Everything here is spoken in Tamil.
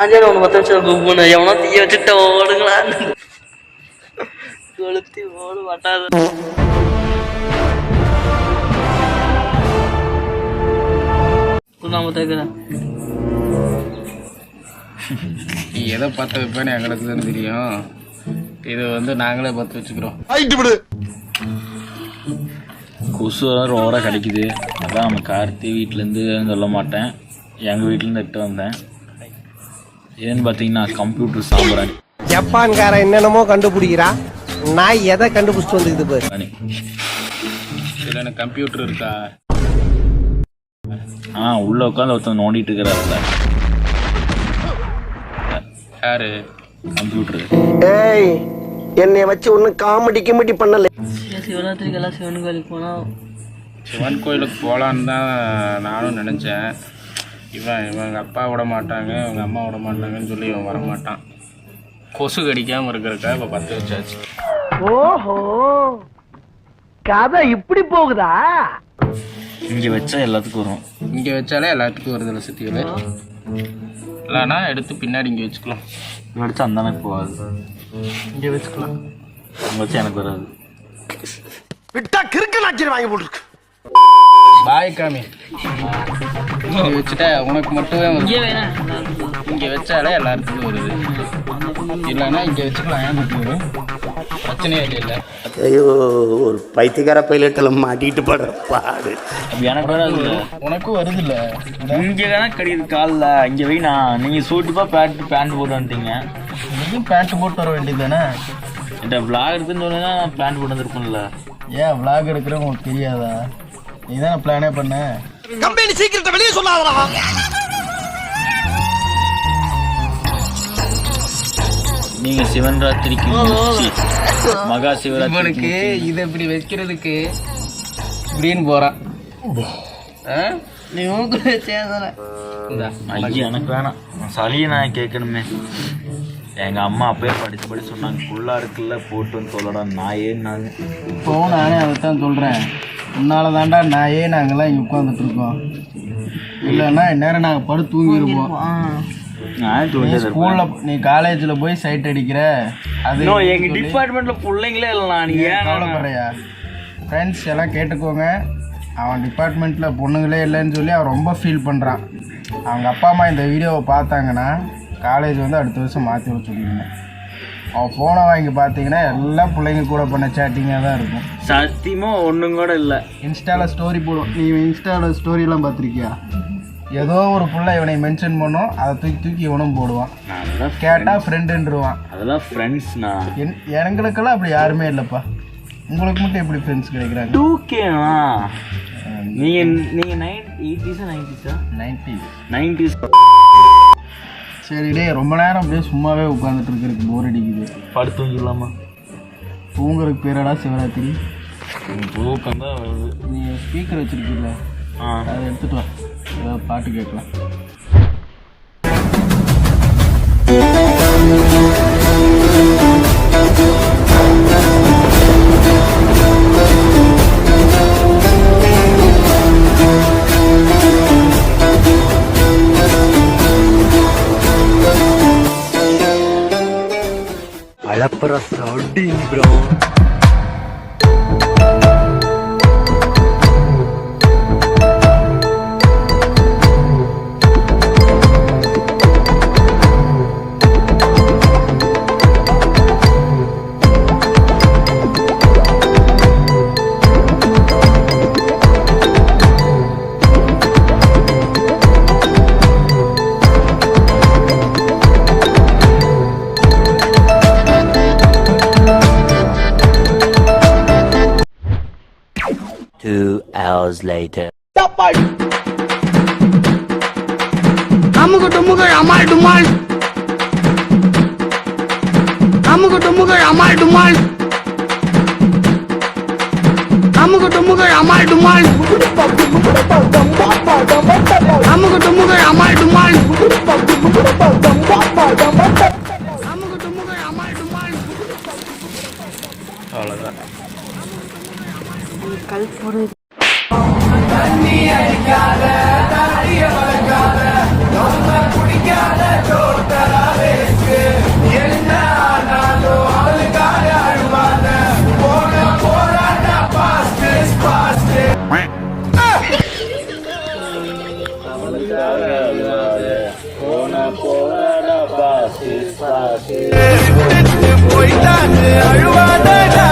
ஆஞ்சாலும் ஒன்று 10 நிமிஷம் கூப்பிடு எவனோ தீய வச்சுட்டு ஓடுங்களான்னு கொளுத்தி ஓடு மாட்டாது. நாம தேக்கிறேன் நீ எதை பார்த்து வைப்பேன்னு எங்களுக்கு தான் தெரியும். இது நாங்களே பார்த்து வச்சுக்கிறோம். கொசு ரோடாக கிடைக்குது. அதான் நம்ம கார்த்தி வீட்டிலேருந்து சொல்ல மாட்டேன், எங்கள் வீட்டிலேருந்து எடுத்து வந்தேன். ஏன்னு பார்த்தீங்கன்னா கம்ப்யூட்டர் சாம்பிராணி. ஜப்பான்காரன் என்னென்னமோ கண்டுபிடிக்கிறா, நான் எதை கண்டுபிடிச்சிட்டு வந்துக்குது பாரு. இதில் எனக்கு கம்ப்யூட்டர் இருக்கா? உள்ளே உட்காந்து ஒருத்தன் நோண்டிட்டு இருக்கிறாருல. யாரு? கம்ப்யூட்டர். ஏய், என்னை வச்சு ஒன்றும் காமெடி கிமெடி பண்ணல. சிவராத்திரிக்கு எல்லாம் சிவன் கோயிலுக்கு போனால் சிவன் கோயிலுக்கு போகலான்னு தான் நானும் நினச்சேன். இவங்க அப்பா விட மாட்டாங்க, இவங்க அம்மா விட மாட்டாங்கன்னு சொல்லி இவன் வரமாட்டான். கொசு கடிக்காமல் இருக்கிறக்கா இப்போ 10 வச்சாச்சு. ஓஹோ, கதை இப்படி போகுதா? இங்கே வச்சா எல்லாத்துக்கும் வரும். இங்கே வச்சாலே எல்லாத்துக்கும் வருதில்ல சுற்றியில். இல்லைனா எடுத்து பின்னாடி இங்கே வச்சுக்கலாம். இங்கே வச்சா அந்த எனக்கு போகாது. இங்கே வச்சுக்கலாம். அங்கே வச்சா எனக்கு வராது. விட்டா கிறுக்கு நாச்சிரி வாங்கி போட்டுருக்கு. பாய் காமி இங்கே வச்சுட்டா உனக்கு மட்டுமே வரும். இங்கே வச்சாலே எல்லாத்துக்கும் வருது. இல்லைன்னா இங்கே வச்சுக்கலாம். ஏன் மட்டும் வரும்? பிரச்சனையே இல்லை. ஐயோ, ஒரு பைத்தியக்கார பைலட்டெல்லாம் மாட்டிட்டு படுற பாடு. எனக்கு வராது. உனக்கும் வருது இல்லை? இங்கே வேணா கிடையாது காலில். இங்கே போய் நீங்கள் சூட்டிப்பாக பேண்ட் போட்டு வந்துட்டீங்க. இதுக்கும் பேண்ட் போட்டு வர வேண்டியது தானே? என்கிட்ட விளாக் எடுத்துன்னு சொன்னா பேண்ட் போட்டு வந்துருக்கும்ல. ஏன் விளாக் எடுக்கிறேன் உங்களுக்கு தெரியாதா? நீ தானே பிளானே பண்ண. கம்பெனி சீக்கிரத்தை வெளியே சொல்லாதடா. நீங்க சிவன் ராத்திரிக்கு மகா சிவராத்திரிக்கு இதை இப்படி வைக்கிறதுக்கு இப்படின்னு போறான். நீ உனக்கு வச்சேன். ஐயா எனக்கு வேணாம், சளியை நான் கேட்கணுமே. எங்கள் அம்மா அப்பயே படித்து சொன்னாங்க, ஃபுல்லாக இருக்குல்ல போட்டு வந்து சொல்லடா நாயேன்னாங்க. இப்போவும் நானே அதைத்தான் சொல்கிறேன். உன்னால தாண்டா நாயே நாங்கள்லாம் இங்கே உட்காந்துட்டு இருக்கோம். இல்லைன்னா இந்நேரம் நாங்கள் படுத்து தூங்கிருப்போம். ஸ்கூலில் நீ காலேஜில் போய் சைட் அடிக்கிற அது எங்கள் டிபார்ட்மெண்ட்டில் பிள்ளைங்களே இல்லை. நீ ஏன் கவலைப்படுறியா? ஃப்ரெண்ட்ஸ் எல்லாம் கேட்டுக்கோங்க, அவன் டிபார்ட்மெண்ட்டில் பொண்ணுங்களே இல்லைன்னு சொல்லி அவன் ரொம்ப ஃபீல் பண்ணுறான். அவங்க அப்பா அம்மா இந்த வீடியோவை பார்த்தாங்கன்னா காலேஜ் அடுத்த வருஷம் மாற்றி விட சொல்லியிருந்தேன். அவன் ஃபோனை வாங்கி பார்த்தீங்கன்னா எல்லாம் பிள்ளைங்க கூட பண்ண சேட்டிங்காக தான் இருக்கும். சத்தியமாக ஒன்றும் கூட இல்லை. இன்ஸ்டாவில் ஸ்டோரி போடுவோம். நீ இன்ஸ்டாவில் ஸ்டோரியெல்லாம் பார்த்துருக்கியா? ஏதோ ஒரு பிள்ளை இவனை மென்ஷன் பண்ணும், அதை தூக்கி இவனும் போடுவான். கேட்டால் ஃப்ரெண்டுன்றுவான். அதெல்லாம் ஃப்ரெண்ட்ஸ்ண்ணா. எங்களுக்கெல்லாம் அப்படி யாருமே இல்லைப்பா. உங்களுக்கு மட்டும் எப்படி ஃப்ரெண்ட்ஸ் கிடைக்கிறாங்க? 2Kண்ணா. நீங்கள் 90s. சரி டே, ரொம்ப நேரம் அப்படியே சும்மாவே உட்காந்துட்டு இருக்கிறதுக்கு போர் அடிக்குது. படுத்து தூங்கிடலாமா? தூங்குறதுக்கு பேரடா சிவராத்திரி. தூக்கம் தான் வருது. நீ ஸ்பீக்கர் வச்சுருக்கீங்களா? அதை எடுத்துகிட்டு வா, ஏதாவது பாட்டு கேட்கலாம். அழப்பற சவுண்டிங் ப்ரோ. hours later. அமுகு டுமுகு அமால் டுமால். அமுகு டுமுகு அமால் டுமால். அமுகு டுமுகு அமால் டுமால். அமுகு டுமுகு அமால் டுமால். அமுகு டுமுகு அமால் டுமால். அவ்வளோதான். கல் போடு. தண்ணி அடிக்காத, தாடிய வளர்க்காத, குடிக்காத அதுக்காக அழுவாத. போன போறடா பாசு பாசு. போயிட்டாங்க அழுவாதடா.